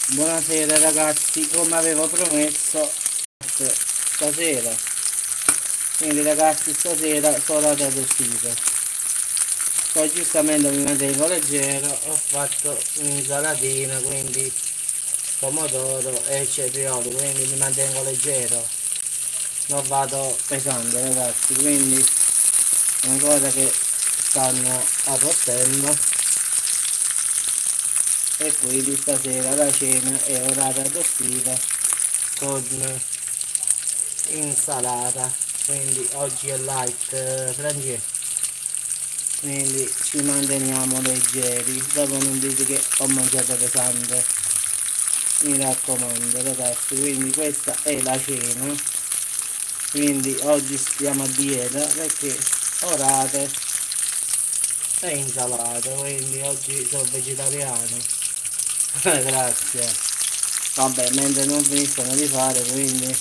Buonasera ragazzi, come avevo promesso stasera, quindi ragazzi stasera sono la uscita. Poi giustamente mi mantengo leggero, ho fatto un'insalatina, quindi pomodoro e cetrioli, quindi mi mantengo leggero, non vado pesante ragazzi, quindi è una cosa che stanno arrostendo. E quindi stasera la cena è orata adottiva con insalata, quindi oggi è light Francesco, quindi ci manteniamo leggeri, dopo non dite che ho mangiato pesante, mi raccomando ragazzi, quindi questa è la cena, quindi oggi stiamo a dieta perché orate e insalata, quindi oggi sono vegetariano. Grazie. Vabbè, mentre non finiscono di fare, quindi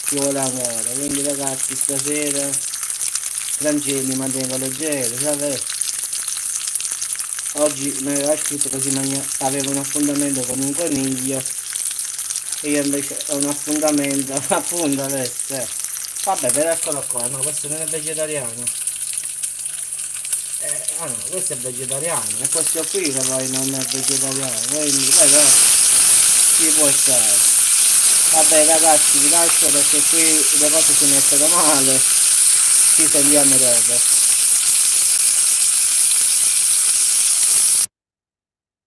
ci vuole ancora. Quindi ragazzi, stasera Francesco mi mantengo leggero, sapete? Oggi mi aveva scritto così avevo un appuntamento con un coniglio e io invece ho un appuntamento appunto adesso. Vabbè, però eccolo qua, no, questo non è vegetariano. Ah no, questo è vegetariano e questo qui che poi non è vegetariano, quindi però ci può stare. Vabbè ragazzi, vi lascio perché qui le cose si mettono male, ci sentiamo dopo.